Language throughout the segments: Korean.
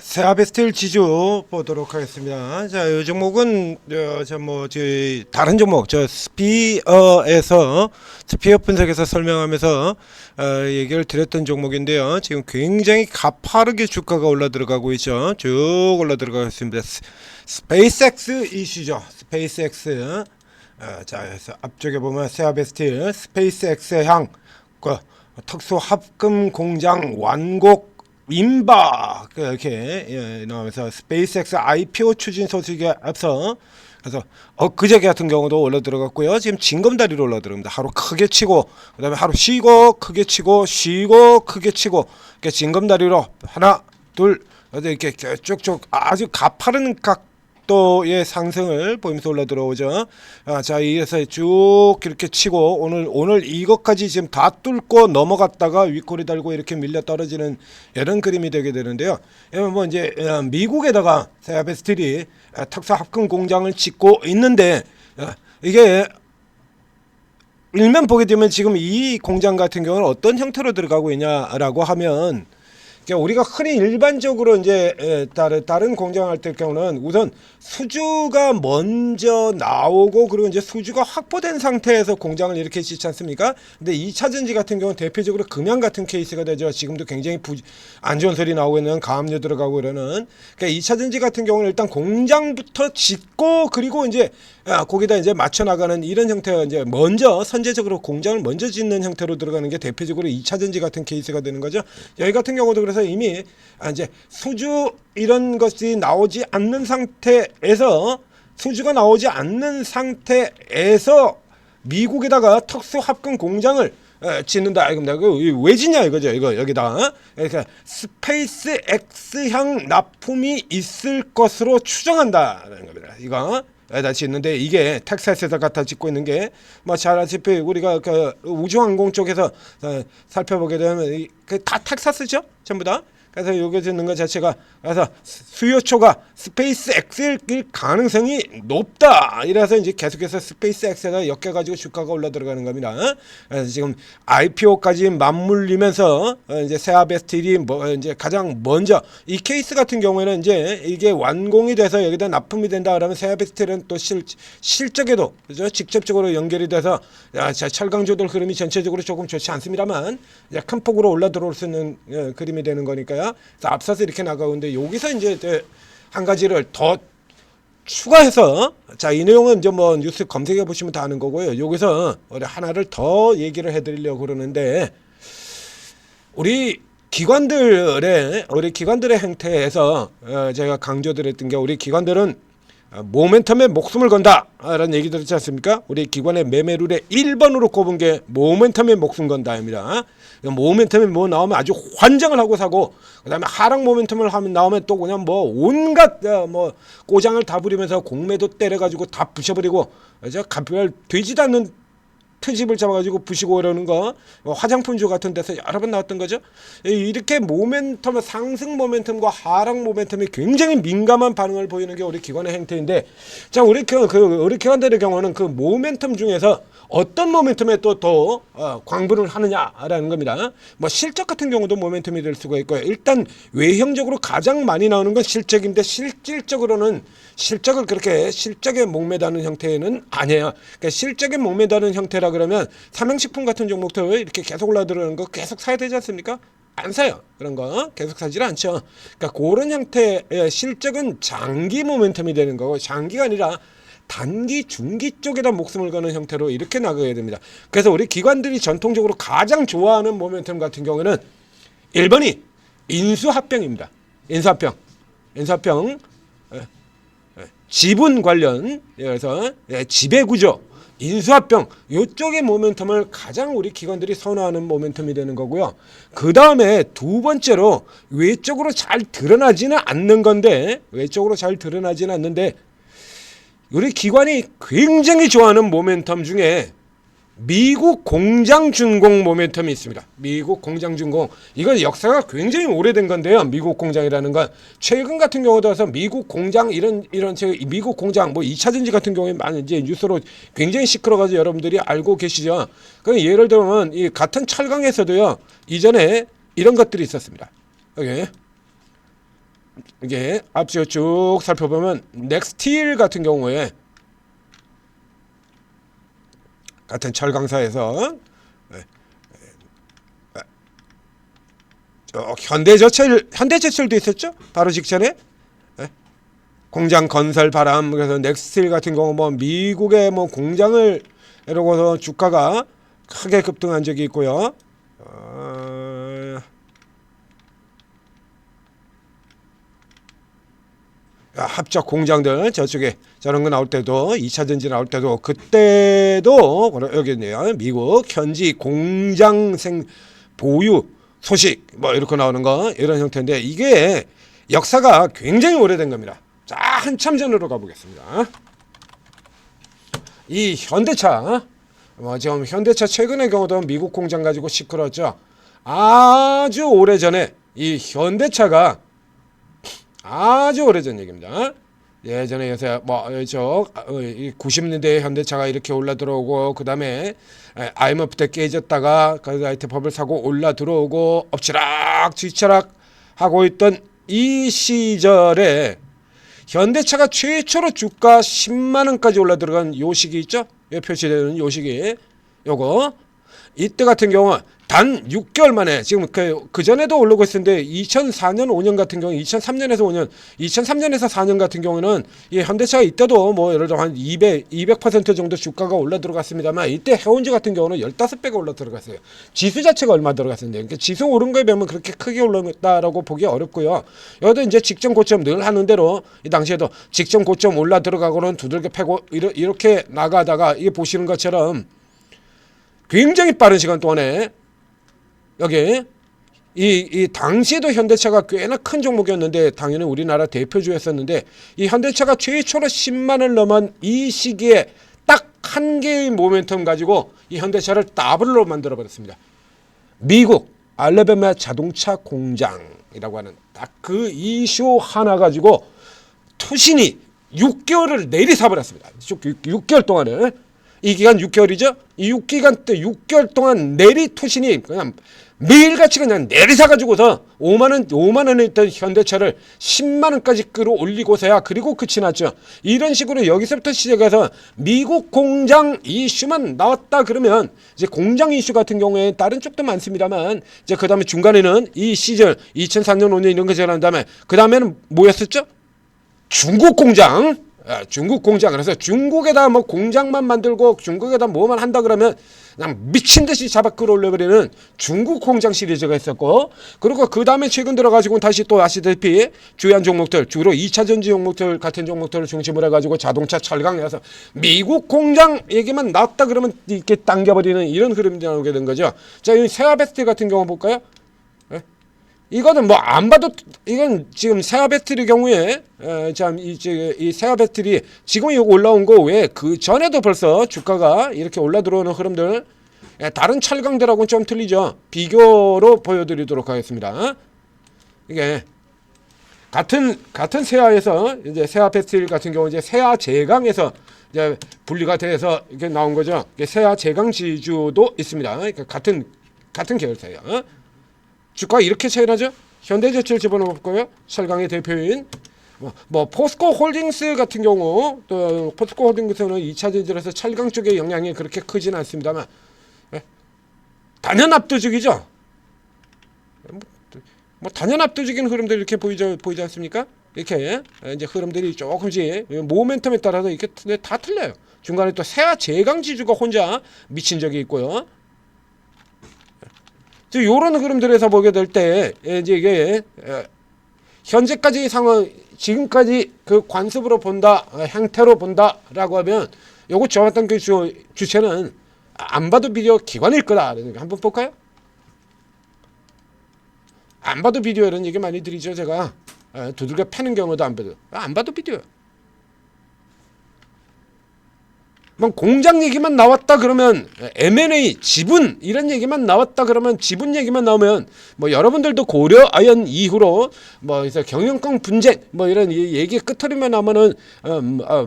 세아베스틸 지주 보도록 하겠습니다. 자, 이 종목은 저희 다른 종목 스피어에서 스피어 분석에서 설명하면서 얘기를 드렸던 종목인데요. 지금 굉장히 가파르게 주가가 올라 들어가고 있죠. 쭉 올라 들어가고 있습니다. 스페이스X 이슈죠. 스페이스X. 자, 그래서 앞쪽에 보면 세아베스틸 스페이스X 향 특수 합금 공장 완곡 임박 이렇게 나오면서 스페이스X IPO 추진 소식에 앞서 그래서 엊그제 같은 경우도 올라 들어갔고요. 지금 징검다리로 올라 들어갑니다. 하루 크게 치고 그다음에 하루 쉬고 크게 치고 쉬고 크게 치고 이렇게 징검다리로 하나 둘 이렇게 쭉쭉 아주 가파른 각도의 상승을 보이면서 올라 들어오죠. 자, 이래서 쭉 이렇게 치고 오늘 이것까지 지금 다 뚫고 넘어갔다가 윗꼬리 달고 이렇게 밀려 떨어지는 이런 그림이 되게 되는데요. 뭐 이제 미국에다가 세아베스틸이 특수 합금 공장을 짓고 있는데 이게 일면 보게 되면 지금 이 공장 같은 경우는 어떤 형태로 들어가고 있냐라고 하면 우리가 흔히 일반적으로 이제 다른 공장할 때 경우는 우선 수주가 먼저 나오고 그리고 이제 수주가 확보된 상태에서 공장을 이렇게 짓지 않습니까? 근데 2차 전지 같은 경우는 대표적으로 금양 같은 케이스가 되죠. 지금도 굉장히 안 좋은 소리 나오고 있는 가압류 들어가고 이러는. 그러니까 2차 전지 같은 경우는 일단 공장부터 짓고 그리고 이제 거기다 이제 맞춰 나가는 이런 형태가 이제 먼저 선제적으로 공장을 먼저 짓는 형태로 들어가는 게 대표적으로 2차 전지 같은 케이스가 되는 거죠. 여기 같은 경우도 그래서 이미 이제 수주 이런 것이 나오지 않는 상태에서 수주가 나오지 않는 상태에서 미국에다가 특수 합금 공장을 짓는다 이겁니다. 왜 짓냐 이거죠. 이거 여기다 그러니까 스페이스 X향 납품이 있을 것으로 추정한다라는 겁니다. 이거 다 짓는데 이게 텍사스에서 갖다 짓고 있는 게 뭐 잘 아시다시피 우리가 그 우주항공 쪽에서 살펴보게 되면 다 텍사스죠 전부 다. 그래서 여기 짓는 것 자체가 그래서 수요처가 스페이스 X일 가능성이 높다. 이래서 이제 계속해서 스페이스 X에다 엮여가지고 주가가 올라 들어가는 겁니다. 그래서 지금 IPO까지 맞물리면서 이제 세아베스틸이 이제 가장 먼저 이 케이스 같은 경우에는 이제 이게 완공이 돼서 여기다 납품이 된다 그러면 세아베스틸은 또 실적에도 그죠? 직접적으로 연결이 돼서 철강 조달 흐름이 전체적으로 조금 좋지 않습니다만 이제 큰 폭으로 올라 들어올 수 있는 그림이 되는 거니까요. 그래서 앞서서 이렇게 나가는데 여기서 이제 한 가지를 더 추가해서 자, 이 내용은 이제 뭐 뉴스 검색해 보시면 다 아는 거고요. 여기서 우리 하나를 더 얘기를 해드리려고 그러는데 우리 기관들의 행태에서 제가 강조드렸던 게 우리 기관들은 모멘텀에 목숨을 건다 라는 얘기 들었지 않습니까? 우리 기관의 매매룰의 1번으로 꼽은 게 모멘텀에 목숨 건다입니다. 모멘텀이 뭐 나오면 아주 환장을 하고 사고 그 다음에 하락 모멘텀을 하면 나오면 또 그냥 뭐 온갖 뭐 꼬장을 다 부리면서 공매도 때려가지고 다 부셔버리고 갑별 되지도 않는 트집을 잡아가지고 부시고 이러는 거 화장품주 같은 데서 여러 번 나왔던 거죠. 이렇게 모멘텀 상승 모멘텀과 하락 모멘텀이 굉장히 민감한 반응을 보이는 게 우리 기관의 행태인데 자 우리 기관들의 경우는 그 모멘텀 중에서 어떤 모멘텀에 또 더 광분을 하느냐라는 겁니다. 뭐 실적 같은 경우도 모멘텀이 될 수가 있고요. 일단 외형적으로 가장 많이 나오는 건 실적인데 실질적으로는 실적을 그렇게 실적에 목매다는 형태는 아니에요. 그러니까 실적에 목매다는 형태라 그러면 삼양식품 같은 종목도 이렇게 계속 올라들어오는 거 계속 사야 되지 않습니까? 안 사요. 그런 거 계속 사질 않죠. 그러니까 그런 형태의 실적은 장기 모멘텀이 되는 거고 장기가 아니라 단기, 중기 쪽에다 목숨을 거는 형태로 이렇게 나가야 됩니다. 그래서 우리 기관들이 전통적으로 가장 좋아하는 모멘텀 같은 경우는 1번이 인수합병입니다. 인수합병 지분 관련 그래서 지배구조 인수합병 이쪽의 모멘텀을 가장 우리 기관들이 선호하는 모멘텀이 되는 거고요. 그 다음에 두 번째로 외적으로 잘 드러나지는 않는데 우리 기관이 굉장히 좋아하는 모멘텀 중에 미국 공장준공 모멘텀이 있습니다. 미국 공장준공 이건 역사가 굉장히 오래된 건데요. 미국 공장이라는 건 최근 같은 경우도 와서 미국 공장 이런 미국 공장 뭐 2차 전지 같은 경우에 많이 이제 뉴스로 굉장히 시끄러워가지고 여러분들이 알고 계시죠. 그 예를 들면 이 같은 철강에서도요 이전에 이런 것들이 있었습니다. 여기 이게 앞서 쭉 살펴보면 넥스틸 같은 경우에 같은 철강사에서 현대제철도 있었죠. 바로 직전에 공장 건설 바람. 그래서 넥스틸 같은 경우 뭐 미국의 뭐 공장을 이러고서 주가가 크게 급등한 적이 있고요. 합작 공장들 저쪽에 저런 거 나올 때도 2차 전지 나올 때도 그때도 여기 있네요. 미국 현지 공장 보유 소식 뭐 이렇게 나오는 거 이런 형태인데 이게 역사가 굉장히 오래된 겁니다. 자, 한참 전으로 가보겠습니다. 이 현대차 지금 현대차 최근의 경우도 미국 공장 가지고 시끄러웠죠. 아주 오래전에 이 현대차가 아주 오래전 얘기입니다. 예전에 요새 뭐저 90년대에 현대차가 이렇게 올라 들어오고 그 다음에 IMF 때 깨졌다가 그 IT 법을 사고 올라 들어오고 엎치락 뒤치락 하고 있던 이 시절에 현대차가 최초로 주가 10만 원까지 올라 들어간 요 시기 있죠? 예, 표시되는 요 시기 요거 이때 같은 경우 단 6개월 만에 지금 그 전에도 오르고 있었는데 2004년 5년 같은 경우 2003년에서 5년 2003년에서 4년 같은 경우는 이 현대차가 이때도 뭐 예를 들어 한 200% 정도 주가가 올라 들어갔습니다만 이때 해운지 같은 경우는 15배가 올라 들어갔어요. 지수 자체가 얼마 들어갔는데 그러니까 지수 오른 거에 비하면 그렇게 크게 올랐다라고 보기 어렵고요. 여기도 이제 직전 고점 늘 하는 대로 이 당시에도 직전 고점 올라 들어가고는 두들겨 패고 이렇게 나가다가 이게 보시는 것처럼 굉장히 빠른 시간 동안에 여기 이 당시에도 현대차가 꽤나 큰 종목이었는데 당연히 우리나라 대표주였었는데 이 현대차가 최초로 10만을 넘은 이 시기에 딱 한 개의 모멘텀 가지고 이 현대차를 더블로 만들어 버렸습니다. 미국 알라바마 자동차 공장이라고 하는 딱 그 이슈 하나 가지고 투신이 6개월을 내리사 버렸습니다. 6개월 동안에 이 기간 6개월이죠. 이 6개월 동안 내리 투신이 그냥 매일같이 그냥 내리사가지고서 5만원에 있던 현대차를 10만원까지 끌어올리고서야 그리고 끝이 났죠. 이런 식으로 여기서부터 시작해서 미국 공장 이슈만 나왔다 그러면 이제 공장 이슈 같은 경우에 다른 쪽도 많습니다만 이제 그 다음에 중간에는 이 시절 2003년 5년 이런 거 지난 다음에 그 다음에는 뭐였었죠? 중국 공장. 중국 공장. 그래서 중국에다 뭐 공장만 만들고 중국에다 뭐만 한다 그러면 그냥 미친 듯이 잡아 끌어올려버리는 중국 공장 시리즈가 있었고, 그리고 그 다음에 최근 들어가지고 다시 또 아시다시피 주요한 종목들, 주로 2차 전지 종목들 같은 종목들을 중심으로 해가지고 자동차 철강에서 미국 공장 얘기만 나왔다 그러면 이렇게 당겨버리는 이런 흐름이 나오게 된 거죠. 자, 이 세아베스트 같은 경우 볼까요? 이거는 뭐 안 봐도 이건 지금 세아 배터리 경우에 참 이 세아 배터리 지금 이거 올라온 거 왜 그 전에도 벌써 주가가 이렇게 올라 들어오는 흐름들 다른 철강들하고는 좀 틀리죠. 비교로 보여드리도록 하겠습니다. 이게 같은 세아에서 이제 세아 배터리 같은 경우 이제 세아 제강에서 이제 분리가 돼서 이렇게 나온 거죠. 세아 제강 지주도 있습니다. 그러니까 같은 계열사예요. 주가 이렇게 차이 나죠? 현대제철 집어넣어 볼까요? 철강의 대표인 뭐 포스코 홀딩스 같은 경우 또 포스코 홀딩스는 2차 전지라서 철강 쪽의 영향이 그렇게 크지는 않습니다만 단연 압도적이죠. 뭐 단연 압도적인 흐름들 이렇게 보이지 않습니까? 이렇게 이제 흐름들이 조금씩 모멘텀에 따라서 이렇게 다 틀려요. 중간에 또 세아 제강 지주가 혼자 미친 적이 있고요. 이런 흐름들에서 보게 될 때 이제 이게 현재까지 상황 지금까지 그 관습으로 본다 형태로 본다라고 하면 요거 저왔던 그 주체는 안 봐도 비디오 기관일 거다. 한번 볼까요? 안 봐도 비디오 이런 얘기 많이 드리죠. 제가 두들겨 패는 경우도 안 봐도 비디오. 뭐 공장 얘기만 나왔다 그러면 M&A 지분 이런 얘기만 나왔다 그러면 지분 얘기만 나오면 뭐 여러분들도 고려아연 이후로 뭐 이제 경영권 분쟁 뭐 이런 얘기 끝터리만 나오면은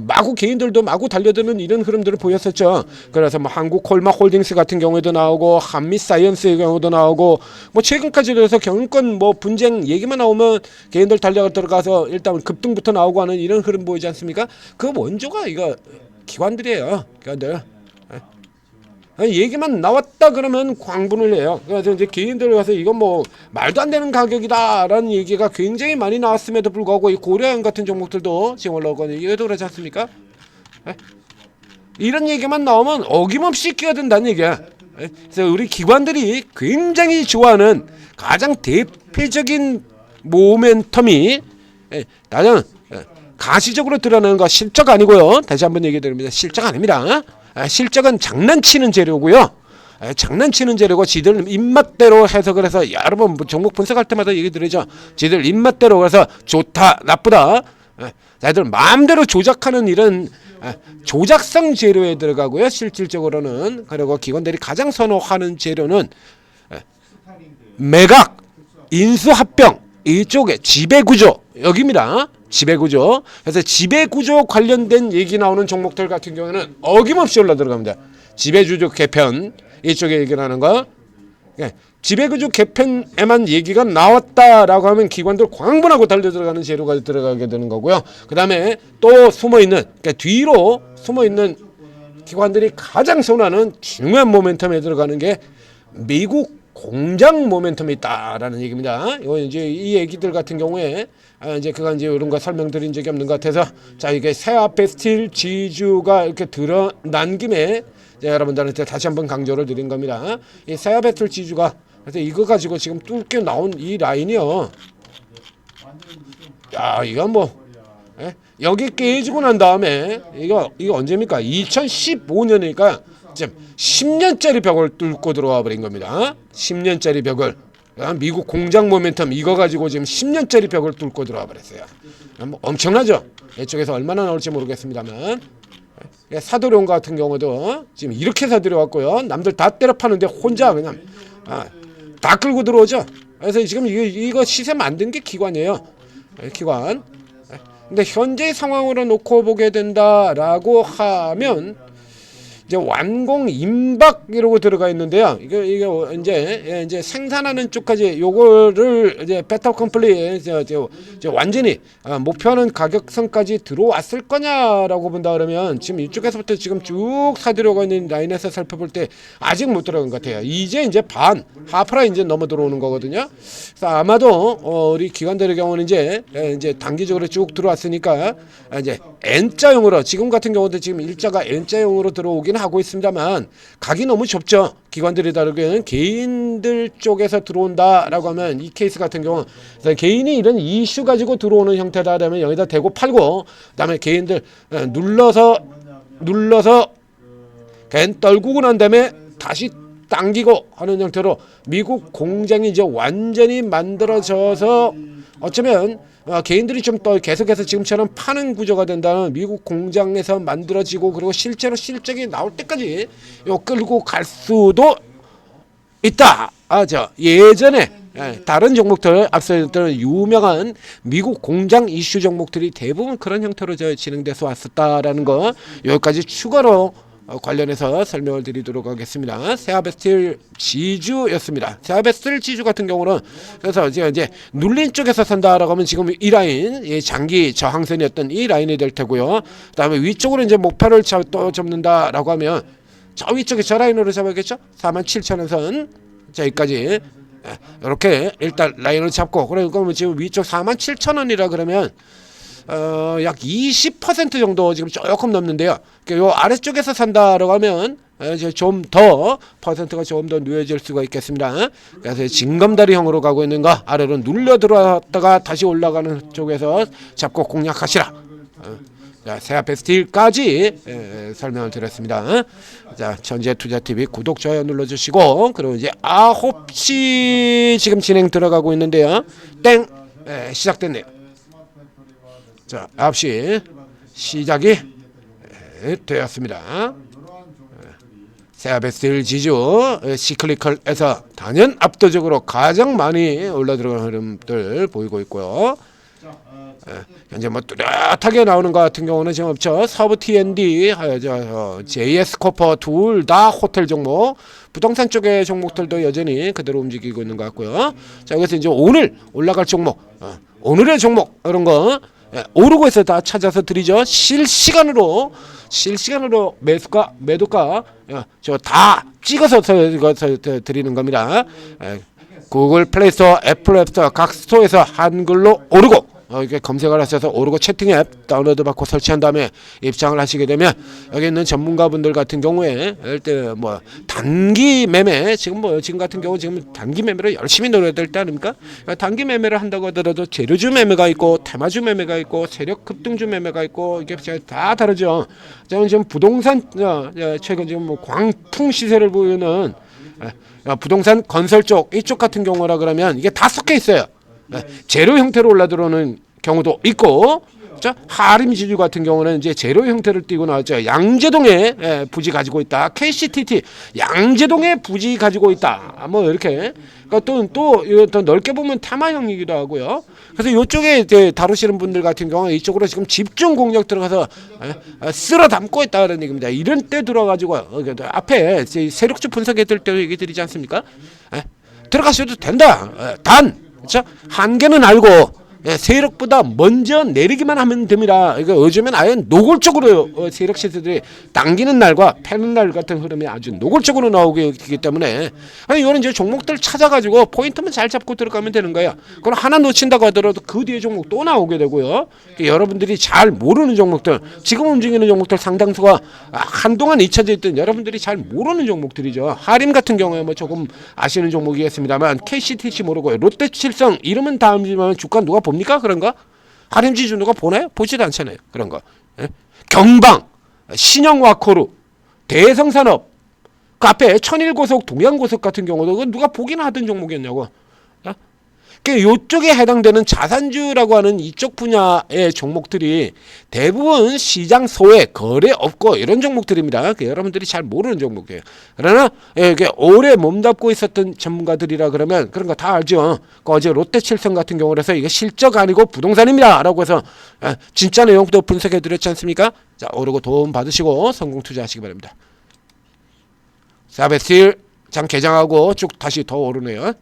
마구 개인들도 마구 달려드는 이런 흐름들을 보였었죠. 그래서 뭐 한국콜마홀딩스 같은 경우에도 나오고 한미사이언스의 경우도 나오고 뭐 최근까지도 해서 경영권 뭐 분쟁 얘기만 나오면 개인들 달려 들어가서 일단 급등부터 나오고 하는 이런 흐름 보이지 않습니까? 그 원조가 이거 기관들이에요. 기관들. 얘기만 나왔다 그러면 광분을 해요. 그래서 이제 개인들 가서 이건 뭐 말도 안 되는 가격이다라는 얘기가 굉장히 많이 나왔음에도 불구하고 이 고려아연 같은 종목들도 지금 올라오거든요. 이것도 그렇지 않습니까? 이런 얘기만 나오면 어김없이 끼어든다는 얘기야. 그래서 우리 기관들이 굉장히 좋아하는 가장 대표적인 모멘텀이 나는 가시적으로 드러나는 거 실적 아니고요. 다시 한번 얘기 드립니다. 실적 아닙니다. 실적은 장난치는 재료고요. 장난치는 재료고 지들 입맛대로 해석을 해서 여러분 종목 분석할 때마다 얘기 드리죠. 지들 입맛대로 해서 좋다 나쁘다 자들 마음대로 조작하는 이런 조작성 재료에 들어가고요. 실질적으로는 그리고 기관들이 가장 선호하는 재료는 매각, 인수합병 이쪽에 지배구조 여기입니다. 지배구조. 그래서 지배구조 관련된 얘기 나오는 종목들 같은 경우에는 어김없이 올라 들어갑니다. 지배구조 개편 이쪽에 얘기 나는 거. 지배구조 개편에만 얘기가 나왔다라고 하면 기관들 광분하고 달려 들어가는 재료가 들어가게 되는 거고요. 그 다음에 또 숨어있는 그러니까 뒤로 숨어있는 기관들이 가장 선호하는 중요한 모멘텀에 들어가는 게 미국 공장 모멘텀이 있다라는 얘기입니다. 이거 이제 이 얘기들 같은 경우에 이제 그간 이제 이런 거 설명드린 적이 없는 것 같아서 자 이게 세아페스틸 지주가 이렇게 드러난 김에 여러분들한테 다시 한번 강조를 드린 겁니다. 이 세아페스틸 지주가 그래서 이거 가지고 지금 뚫게 나온 이 라인이요. 야 이건 뭐 여기 깨지고 난 다음에 이거 언제입니까? 2015년이니까 지금 10년짜리 벽을 뚫고 들어와 버린 겁니다. 10년짜리 벽을 미국 공장 모멘텀 이거 가지고 지금 10년짜리 벽을 뚫고 들어와 버렸어요. 뭐 엄청나죠? 이쪽에서 얼마나 나올지 모르겠습니다만 사도룡 같은 경우도 지금 이렇게 사들여왔고요. 남들 다 때려 파는데 혼자 그냥 다 끌고 들어오죠. 그래서 지금 이거 시세 만든 게 기관이에요. 기관. 근데 현재 상황으로 놓고 보게 된다라고 하면 이제 완공 임박 이러고 들어가 있는데요. 이게 이제 생산하는 쪽까지 요거를 이제 베타 컴플리 이제 완전히 목표하는 가격선까지 들어왔을 거냐라고 본다 그러면 지금 이쪽에서부터 지금 쭉 사들여가 있는 라인에서 살펴볼 때 아직 못 들어간 것 같아요. 이제 반 하프라 이제 넘어 들어오는 거거든요. 그래서 아마도 우리 기관들의 경우는 이제 단기적으로 쭉 들어왔으니까 이제 N자형으로 지금 같은 경우도 지금 일자가 N자형으로 들어오긴 하고 있습니다만 각이 너무 좁죠. 기관들이 다르게는 개인들 쪽에서 들어온다라고 하면 이 케이스 같은 경우 개인이 이런 이슈 가지고 들어오는 형태다라면 여기다 대고 팔고 그다음에 개인들 눌러서 걘 떨구고 난 다음에 다시 당기고 하는 형태로 미국 공장이 이제 완전히 만들어져서 어쩌면 개인들이 좀 더 계속해서 지금처럼 파는 구조가 된다면 미국 공장에서 만들어지고 그리고 실제로 실적이 나올 때까지 요 끌고 갈 수도 있다. 예전에 다른 종목들 앞서 했던 유명한 미국 공장 이슈 종목들이 대부분 그런 형태로 진행돼서 왔었다라는 거 여기까지 추가로 관련해서 설명을 드리도록 하겠습니다. 세아베스틸 지주였습니다. 세아베스틸 지주 같은 경우는 그래서 이제 눌린 쪽에서 산다라고 하면 지금 이 라인 장기 저항선이었던 이 라인이 될 테고요. 그다음에 위쪽으로 이제 목표를 또 접는다라고 하면 저 위쪽에 저 라인으로 잡아야겠죠. 47,000원 선 여기까지 이렇게 일단 라인을 잡고 그러면 지금 위쪽 47,000원이라 그러면 약 20% 정도 지금 조금 넘는데요. 요 아래쪽에서 산다라고 하면 이제 좀 더 퍼센트가 좀 더 누워질 수가 있겠습니다. 그래서 징검다리형으로 가고 있는 거 아래로 눌려 들어왔다가 다시 올라가는 쪽에서 잡고 공략하시라. 자, 세아페스틸까지 설명을 드렸습니다. 자, 전재투자TV 구독, 좋아요 눌러주시고 그리고 이제 9시 지금 진행 들어가고 있는데요. 땡! 시작됐네요. 자, 9시 시작이 되었습니다. 세아베스틸 지주 시클리컬에서 단연 압도적으로 가장 많이 올라들어간 흐름들 보이고 있고요. 현재 뭐 뚜렷하게 나오는 것 같은 경우는 지금 없죠. 서브 T&D, JS 코퍼 둘 다 호텔 종목, 부동산 쪽의 종목들도 여전히 그대로 움직이고 있는 것 같고요. 자, 여기서 이제 오늘 올라갈 종목, 오늘의 종목 이런 거 오르고 해서 다 찾아서 드리죠. 실시간으로 매수가 매도가 저 다 찍어서 드리는 겁니다. 구글 플레이스토어, 애플 앱스토어 각 스토어에서 한글로 오르고 이렇게 검색을 하셔서 오르고 채팅 앱 다운로드 받고 설치한 다음에 입장을 하시게 되면 여기 있는 전문가분들 같은 경우에 일단 뭐 단기 매매 지금 같은 경우 지금 단기 매매를 열심히 노려야 될 때 아닙니까? 단기 매매를 한다고 하더라도 재료주 매매가 있고 테마주 매매가 있고 세력 급등주 매매가 있고 이게 다 다르죠. 저는 지금 부동산 최근 지금 뭐 광풍 시세를 보이는 부동산 건설 쪽 이쪽 같은 경우라 그러면 이게 다 섞여 있어요. 제로 형태로 올라들어오는 경우도 있고, 그렇죠? 하림 지주 같은 경우는 이제 제로 형태를 띠고 나왔죠. 양재동에 부지 가지고 있다. KCTT 양재동에 부지 가지고 있다. 뭐 이렇게. 그러니까 또 넓게 보면 테마형이기도 하고요. 그래서 이쪽에 이제 다루시는 분들 같은 경우는 이쪽으로 지금 집중 공략 들어가서 쓸어 담고 있다 그런 얘기입니다. 이런 때 들어가지고 앞에 세력주 분석했을 때 얘기 드리지 않습니까? 들어가셔도 된다. 단 그렇죠? 한계는 알고 세력보다 먼저 내리기만 하면 됩니다. 이거 요즘엔 아예 노골적으로 세력 시세들이 당기는 날과 패는 날 같은 흐름이 아주 노골적으로 나오기 때문에 이거는 이제 종목들 찾아가지고 포인트만 잘 잡고 들어가면 되는 거예요. 그럼 하나 놓친다고 하더라도 그 뒤에 종목 또 나오게 되고요. 여러분들이 잘 모르는 종목들, 지금 움직이는 종목들 상당수가 한동안 잊혀져 있던 여러분들이 잘 모르는 종목들이죠. 하림 같은 경우에 뭐 조금 아시는 종목이겠습니다만 KCTC 모르고 롯데칠성 이름은 다 알지만 주가 누가 봅니까? 그런 거? 하림지주 누가 보나요? 보지도 않잖아요. 그런 거. 경방, 신영와코루, 대성산업, 그 앞에 천일고속, 동양고속 같은 경우도 누가 보기나 하던 종목이었냐고. 이쪽에 해당되는 자산주라고 하는 이쪽 분야의 종목들이 대부분 시장 소외, 거래 없고 이런 종목들입니다. 여러분들이 잘 모르는 종목이에요. 그러나 이게 오래 몸담고 있었던 전문가들이라 그러면 그런 거 다 알죠. 어제 롯데칠성 같은 경우라서 이게 실적 아니고 부동산입니다 라고 해서 진짜 내용도 분석해 드렸지 않습니까? 자, 오르고 도움 받으시고 성공 투자하시기 바랍니다. 사베스틸 장 개장하고 쭉 다시 더 오르네요.